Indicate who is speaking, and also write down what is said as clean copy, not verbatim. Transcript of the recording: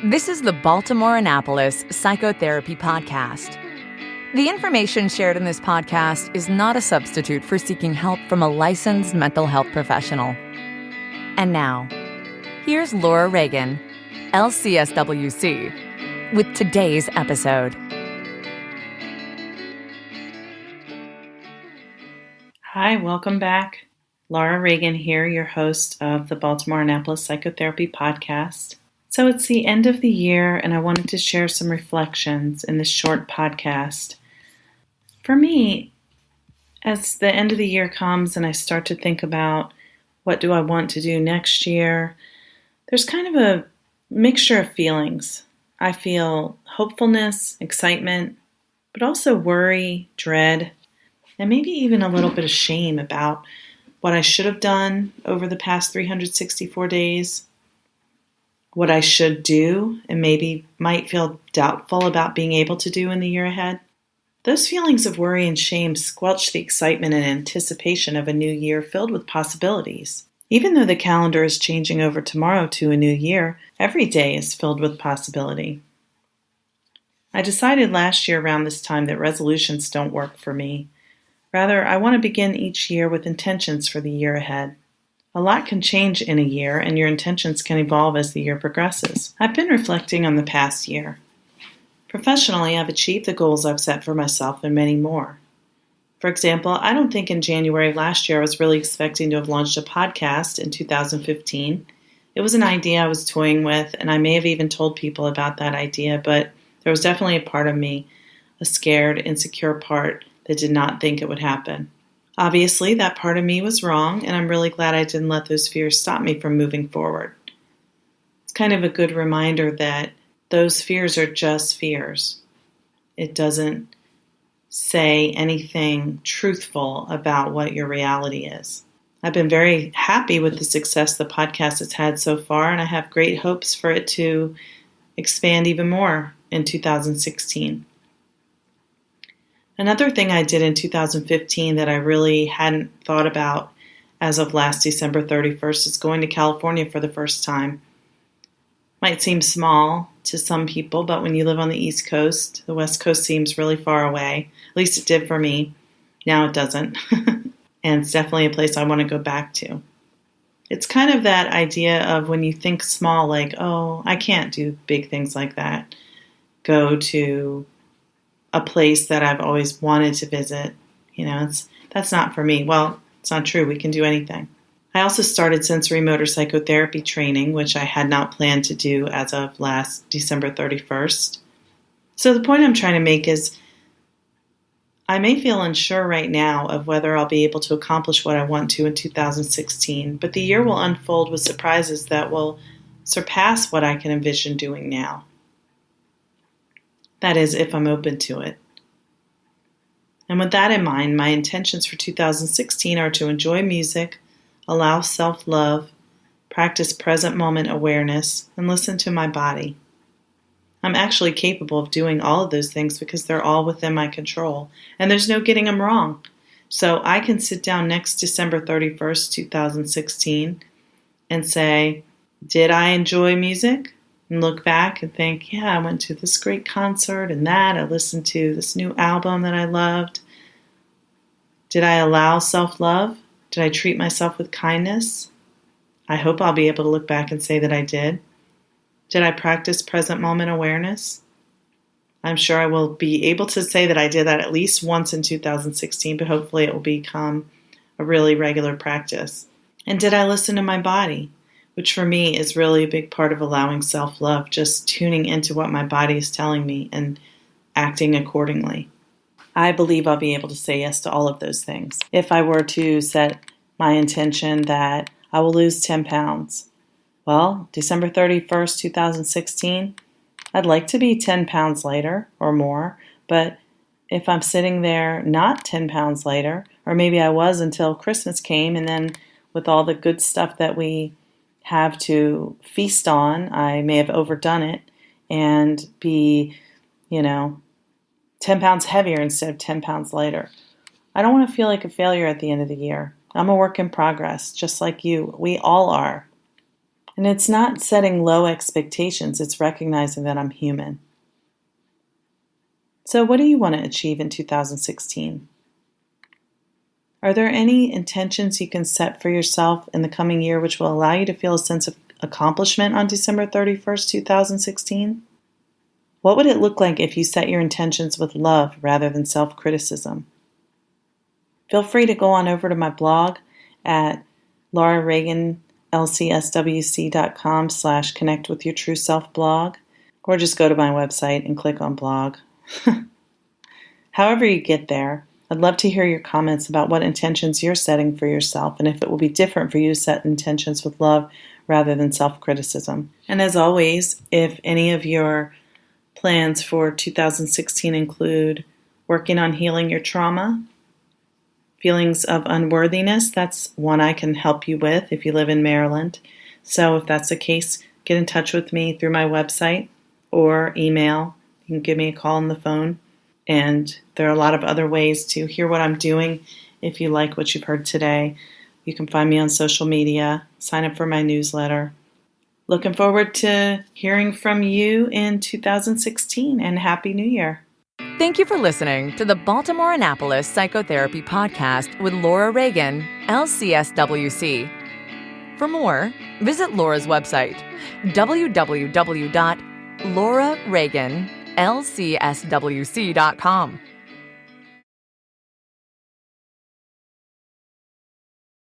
Speaker 1: This is the Baltimore Annapolis Psychotherapy Podcast. The information shared in this podcast is not a substitute for seeking help from a licensed mental health professional. And now, here's Laura Reagan, LCSWC, with today's episode.
Speaker 2: Hi, welcome back. Laura Reagan here, your host of the Baltimore Annapolis Psychotherapy Podcast. So it's the end of the year, and I wanted to share some reflections in this short podcast. For me, as the end of the year comes and I start to think about what do I want to do next year, there's kind of a mixture of feelings. I feel hopefulness, excitement, but also worry, dread, and maybe even a little bit of shame about what I should have done over the past 364 days, what I should do and maybe might feel doubtful about being able to do in the year ahead. Those feelings of worry and shame squelch the excitement and anticipation of a new year filled with possibilities. Even though the calendar is changing over tomorrow to a new year, every day is filled with possibility. I decided last year around this time that resolutions don't work for me. Rather, I want to begin each year with intentions for the year ahead. A lot can change in a year, and your intentions can evolve as the year progresses. I've been reflecting on the past year. Professionally, I've achieved the goals I've set for myself and many more. For example, I don't think in January of last year I was really expecting to have launched a podcast in 2015. It was an idea I was toying with, and I may have even told people about that idea, but there was definitely a part of me, a scared, insecure part, that did not think it would happen. Obviously, that part of me was wrong, and I'm really glad I didn't let those fears stop me from moving forward. It's kind of a good reminder that those fears are just fears. It doesn't say anything truthful about what your reality is. I've been very happy with the success the podcast has had so far, and I have great hopes for it to expand even more in 2016. Another thing I did in 2015 that I really hadn't thought about as of last December 31st is going to California for the first time. Might seem small to some people, but when you live on the East Coast, the West Coast seems really far away. At least it did for me. Now it doesn't. And it's definitely a place I want to go back to. It's kind of that idea of when you think small, like, oh, I can't do big things like that. Go to a place that I've always wanted to visit. That's not for me. Well, it's not true. We can do anything. I also started sensory motor psychotherapy training, which I had not planned to do as of last December 31st. So the point I'm trying to make is I may feel unsure right now of whether I'll be able to accomplish what I want to in 2016, but the year will unfold with surprises that will surpass what I can envision doing now. That is, if I'm open to it. And with that in mind, my intentions for 2016 are to enjoy music, allow self-love, practice present moment awareness, and listen to my body. I'm actually capable of doing all of those things because they're all within my control, and there's no getting them wrong. So I can sit down next December 31st, 2016, and say, did I enjoy music? And look back and think, yeah, I went to this great concert and that. I listened to this new album that I loved. Did I allow self-love? Did I treat myself with kindness? I hope I'll be able to look back and say that I did. Did I practice present moment awareness? I'm sure I will be able to say that I did that at least once in 2016, but hopefully it will become a really regular practice. And did I listen to my body? Which for me is really a big part of allowing self-love, just tuning into what my body is telling me and acting accordingly. I believe I'll be able to say yes to all of those things. If I were to set my intention that I will lose 10 pounds, well, December 31st, 2016, I'd like to be 10 pounds lighter or more, but if I'm sitting there not 10 pounds lighter, or maybe I was until Christmas came, and then with all the good stuff that we have to feast on, I may have overdone it and be, 10 pounds heavier instead of 10 pounds lighter. I don't want to feel like a failure at the end of the year. I'm a work in progress, just like you. We all are. And it's not setting low expectations, it's recognizing that I'm human. So what do you want to achieve in 2016? Are there any intentions you can set for yourself in the coming year which will allow you to feel a sense of accomplishment on December 31st, 2016? What would it look like if you set your intentions with love rather than self-criticism? Feel free to go on over to my blog at laurareaganlcswc.com/connectwithyourtrueself-blog, or just go to my website and click on blog. However you get there, I'd love to hear your comments about what intentions you're setting for yourself and if it will be different for you to set intentions with love rather than self-criticism. And as always, if any of your plans for 2016 include working on healing your trauma, feelings of unworthiness, that's one I can help you with if you live in Maryland. So if that's the case, get in touch with me through my website or email. You can give me a call on the phone. And there are a lot of other ways to hear what I'm doing. If you like what you've heard today, you can find me on social media, sign up for my newsletter. Looking forward to hearing from you in 2016, and Happy New Year.
Speaker 1: Thank you for listening to the Baltimore Annapolis Psychotherapy Podcast with Laura Reagan, LCSWC. For more, visit Laura's website, www.laurareaganlcswc.com.